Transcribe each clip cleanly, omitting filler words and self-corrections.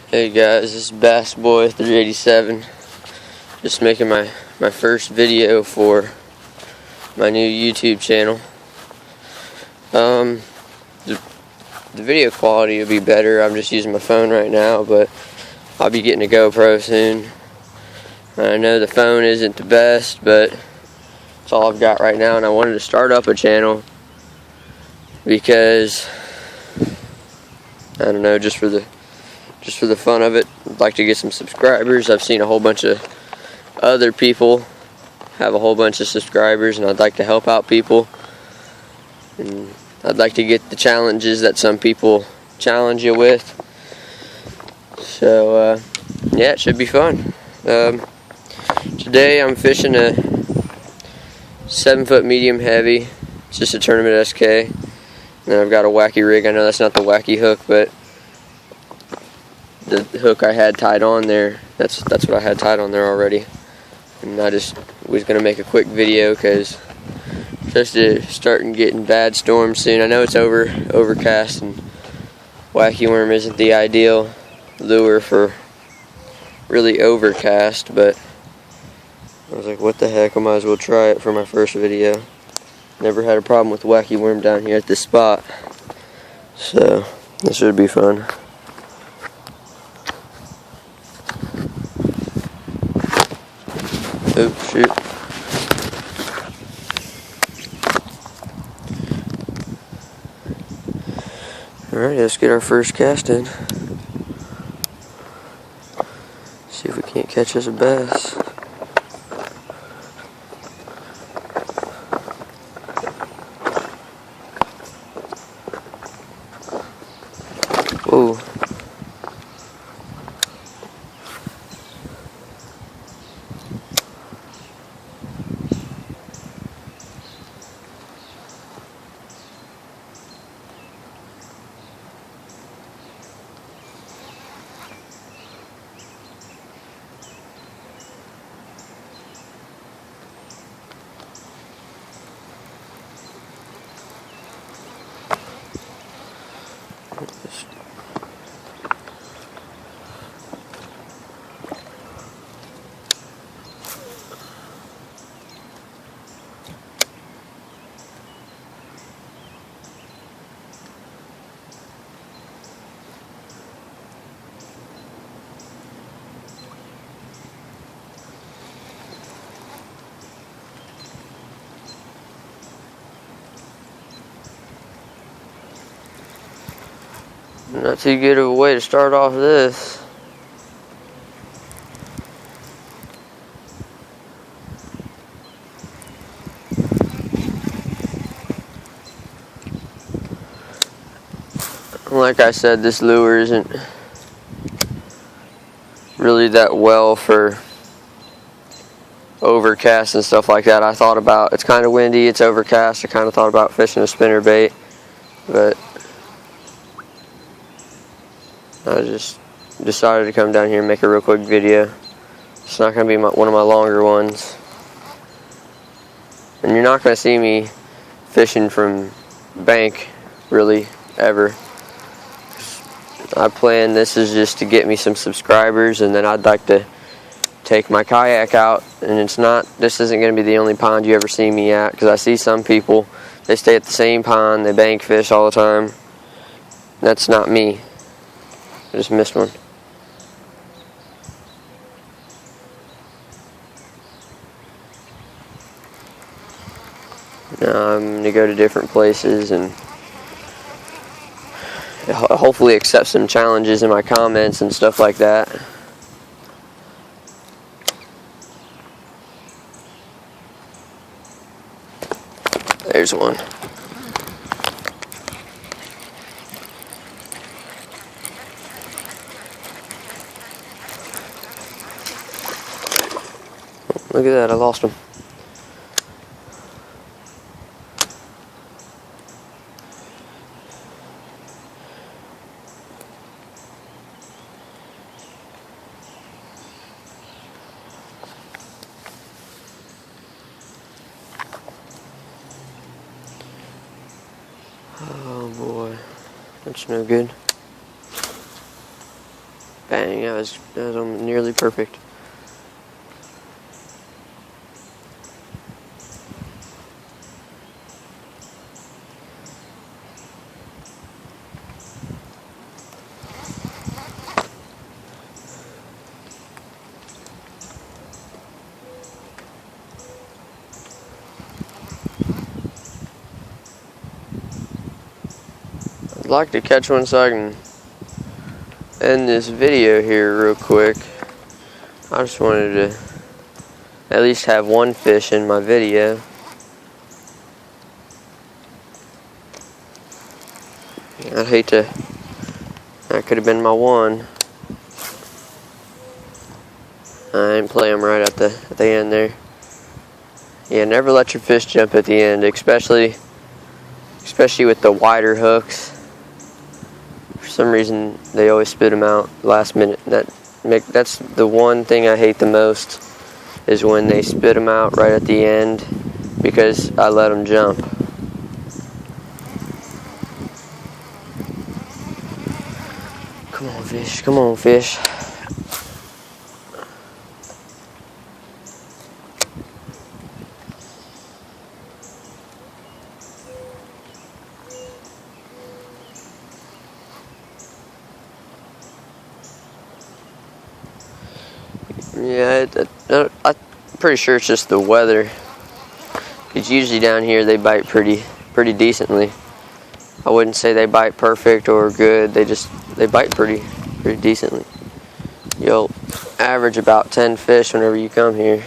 Hey guys, this is Bass Boy 387. Just making my first video for my new YouTube channel. The video quality will be better. I'm just using my phone right now, but I'll be getting a GoPro soon. I know the phone isn't the best, but it's all I've got right now, and I wanted to start up a channel because I don't know, just for the fun of it. I'd like to get some subscribers. I've seen a whole bunch of other people have a whole bunch of subscribers, and I'd like to help out people. And I'd like to get the challenges that some people challenge you with. So, yeah, it should be fun. Today I'm fishing a 7-foot medium heavy. It's just a tournament SK. And then I've got a wacky rig. I know that's not the wacky hook, but the hook I had tied on there, that's what I had tied on there already. And I just was going to make a quick video because just starting getting bad storms soon. I know it's overcast, and wacky worm isn't the ideal lure for really overcast, but I was like, what the heck, I might as well try it for my first video. Never had a problem with wacky worm down here at this spot, so this should be fun. Oh, shoot. Alright, let's get our first cast in. See if we can't catch us a bass. Whoa. Not too good of a way to start off this. Like I said, this lure isn't really that well for overcast and stuff like that. I thought about, it's kind of windy, it's overcast, I kind of thought about fishing a spinnerbait, but I just decided to come down here and make a real quick video. It's not going to be one of my longer ones. And you're not going to see me fishing from bank, really, ever. I plan this is just to get me some subscribers, and then I'd like to take my kayak out. And this isn't going to be the only pond you ever see me at, because I see some people, they stay at the same pond, they bank fish all the time. That's not me. I just missed one. Now I'm going to go to different places and hopefully accept some challenges in my comments and stuff like that. There's one. Look at that, I lost him. Oh boy, that's no good. Bang, that was nearly perfect. I'd like to catch one so I can end this video here real quick. I just wanted to at least have one fish in my video. I'd hate to, that could have been my one. I didn't play them right at the end there. Yeah, never let your fish jump at the end, especially with the wider hooks. For some reason, they always spit them out last minute. That's the one thing I hate the most, is when they spit them out right at the end because I let them jump. Come on, fish. Come on, fish. Yeah, I'm pretty sure it's just the weather. Because usually down here they bite pretty decently. I wouldn't say they bite perfect or good. They bite pretty decently. You'll average about 10 fish whenever you come here.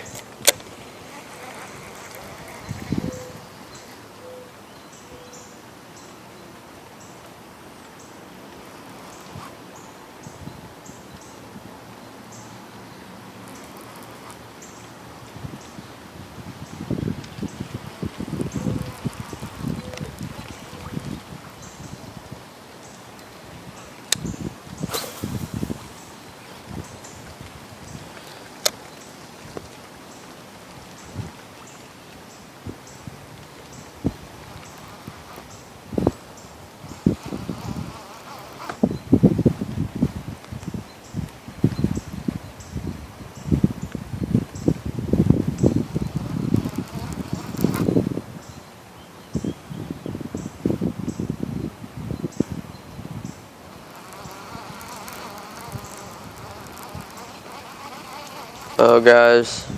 Oh, guys,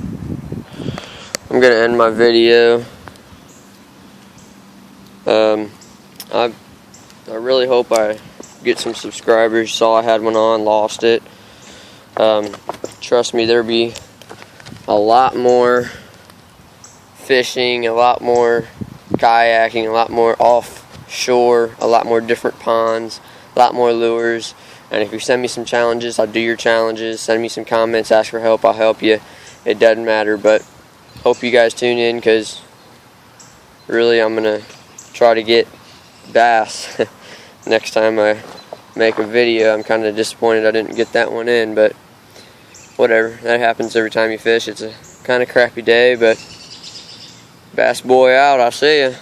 I'm gonna end my video. I really hope I get some subscribers. Saw I had one on, lost it. Trust me, there'll be a lot more fishing, a lot more kayaking, a lot more offshore, a lot more different ponds, a lot more lures. And if you send me some challenges, I'll do your challenges. Send me some comments, ask for help, I'll help you. It doesn't matter, but hope you guys tune in, because really I'm going to try to get bass next time I make a video. I'm kind of disappointed I didn't get that one in, but whatever. That happens every time you fish. It's a kind of crappy day, but Bass Boy out. I'll see ya.